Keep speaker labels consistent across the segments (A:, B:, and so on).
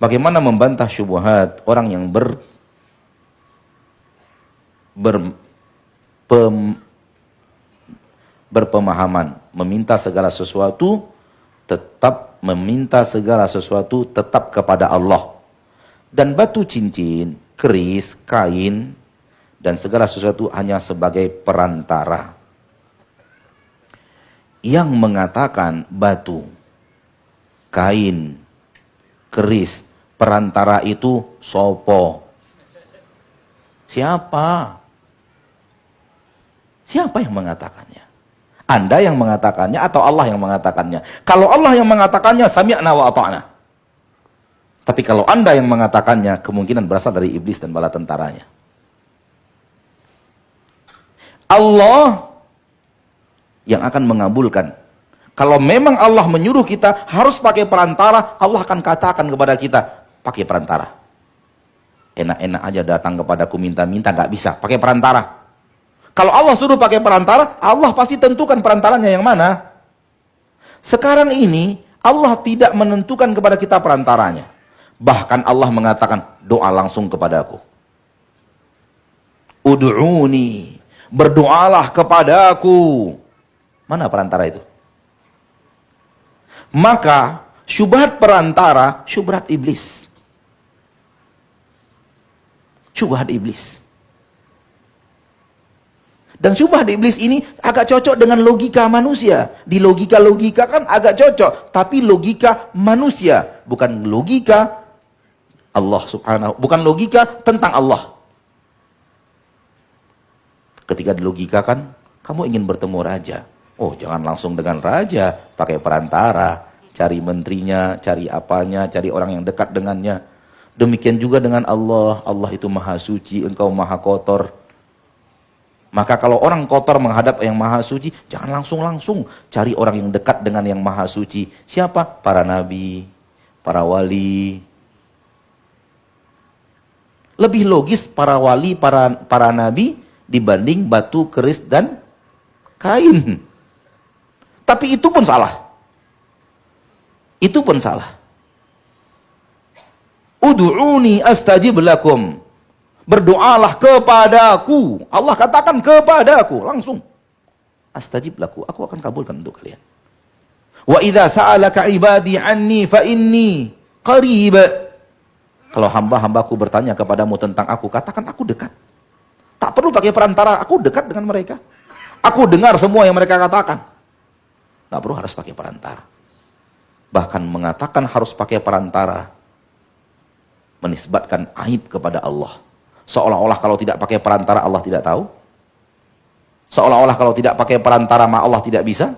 A: Bagaimana membantah syubhat orang yang berpemahaman, meminta segala sesuatu tetap kepada Allah. Dan batu cincin, keris, kain, dan segala sesuatu hanya sebagai perantara. Yang mengatakan batu, kain, keris, perantara itu sopo? Siapa? Siapa yang mengatakannya? Anda yang mengatakannya atau Allah yang mengatakannya? Kalau Allah yang mengatakannya, sami'na wa ata'na. Tapi kalau Anda yang mengatakannya, kemungkinan berasal dari iblis dan bala tentaranya. Allah yang akan mengabulkan. Kalau memang Allah menyuruh kita harus pakai perantara, Allah akan katakan kepada kita, pakai perantara. Enak-enak aja datang kepadaku minta-minta, nggak bisa, pakai perantara. Kalau Allah suruh pakai perantara, Allah pasti tentukan perantaranya yang mana. Sekarang ini, Allah tidak menentukan kepada kita perantaranya. Bahkan Allah mengatakan, doa langsung kepadaku. Ud'uni, berdoalah kepadaku. Mana perantara itu? Maka, syubhat perantara, syubhat iblis. Syubhat iblis. Dan syubhat iblis ini agak cocok dengan logika manusia. Di logika-logika kan agak cocok. Tapi logika manusia. Bukan logika Allah subhanahu. Bukan logika tentang Allah. Ketika dilogikakan, kamu ingin bertemu raja. Oh, jangan langsung dengan raja. Pakai perantara. Cari menterinya, cari apanya, cari orang yang dekat dengannya. Demikian juga dengan Allah. Allah itu maha suci, engkau maha kotor. Maka kalau orang kotor menghadap yang maha suci, jangan langsung-langsung. Cari orang yang dekat dengan yang maha suci. Siapa? Para nabi, para wali. Lebih logis para wali, para nabi dibanding batu, keris, dan kain. Tapi itu pun salah. Itu pun salah. Ud'uni astajib lakum. Berdoalah kepadaku. Allah katakan kepadaku langsung. Astajib laku, aku akan kabulkan untuk kalian. Wa idza sa'alaka ibadi anni fa inni qarib. Kalau hamba-hambaku bertanya kepadamu tentang aku, katakan aku dekat. Tak perlu pakai perantara, aku dekat dengan mereka. Aku dengar semua yang mereka katakan. Tak perlu harus pakai perantara. Bahkan mengatakan harus pakai perantara, menisbatkan aib kepada Allah. Seolah-olah kalau tidak pakai perantara Allah tidak tahu. Seolah-olah kalau tidak pakai perantara Allah tidak bisa.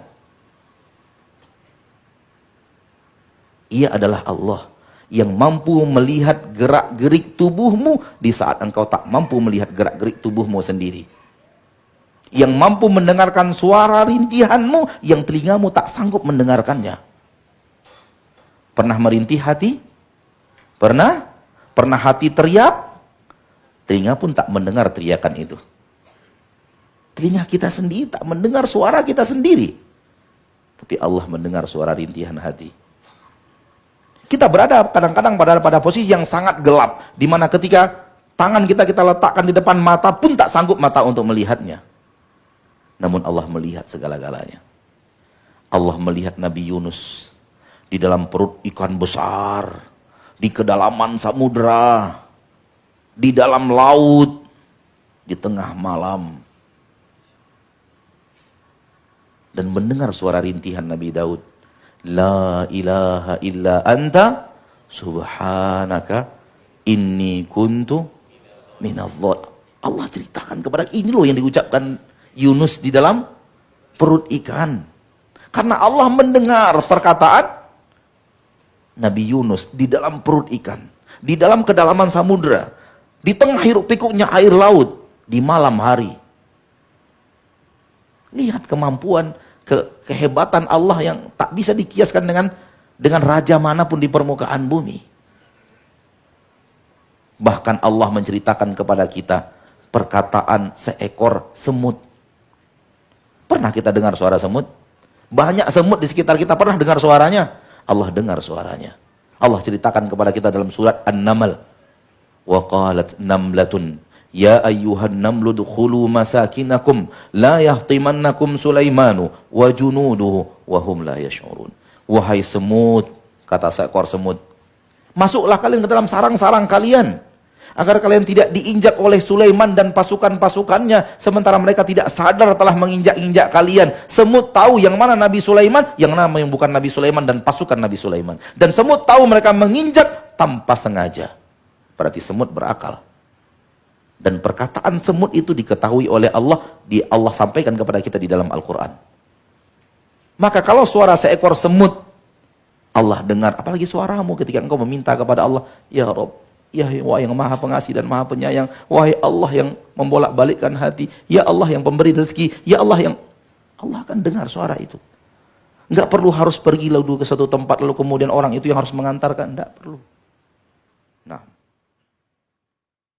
A: Ia adalah Allah yang mampu melihat gerak-gerik tubuhmu di saat engkau tak mampu melihat gerak-gerik tubuhmu sendiri. Yang mampu mendengarkan suara rintihanmu yang telingamu tak sanggup mendengarkannya. Pernah merintih hati? Pernah? Pernah hati teriak? Telinga pun tak mendengar teriakan itu. Telinga kita sendiri tak mendengar suara kita sendiri. Tapi Allah mendengar suara rintihan hati. Kita berada kadang-kadang pada posisi yang sangat gelap. Di mana ketika tangan kita letakkan di depan mata pun tak sanggup mata untuk melihatnya. Namun Allah melihat segala-galanya. Allah melihat Nabi Yunus di dalam perut ikan besar. Di kedalaman samudera. Di dalam laut, di tengah malam. Dan mendengar suara rintihan Nabi Daud. La ilaha illa anta subhanaka inni kuntu minadh-dhalimin. Allah ceritakan kepada ini loh yang diucapkan Yunus di dalam perut ikan. Karena Allah mendengar perkataan Nabi Yunus di dalam perut ikan. Di dalam kedalaman samudera. Di tengah hiruk pikuknya air laut, di malam hari. Lihat kemampuan, kehebatan Allah yang tak bisa dikiaskan dengan raja manapun di permukaan bumi. Bahkan Allah menceritakan kepada kita perkataan seekor semut. Pernah kita dengar suara semut? Banyak semut di sekitar kita, pernah dengar suaranya? Allah dengar suaranya. Allah ceritakan kepada kita dalam surat An-Naml. Wa qalat namlatun ya ayyuhan namlu dukhulu masakinakum la yahtimannakum Sulaimanu wa junuduhu wa hum la yash'urun. Wahai semut, kata seekor semut, masuklah kalian ke dalam sarang-sarang kalian, agar kalian tidak diinjak oleh Sulaiman dan pasukan-pasukannya, sementara mereka tidak sadar telah menginjak-injak kalian. Semut tahu yang mana Nabi Sulaiman, yang mana yang bukan Nabi Sulaiman dan pasukan Nabi Sulaiman. Dan semut tahu mereka menginjak tanpa sengaja. Berarti semut berakal. Dan perkataan semut itu diketahui oleh Allah, Allah sampaikan kepada kita di dalam Al-Quran. Maka kalau suara seekor semut Allah dengar, apalagi suaramu ketika engkau meminta kepada Allah, ya Rabb, ya Allah yang maha pengasih dan maha penyayang, wahai Allah yang membolak-balikkan hati, ya Allah yang pemberi rezeki, ya Allah akan dengar suara itu. Enggak perlu harus pergi lalu ke satu tempat lalu kemudian orang itu yang harus mengantarkan, enggak perlu. Nah,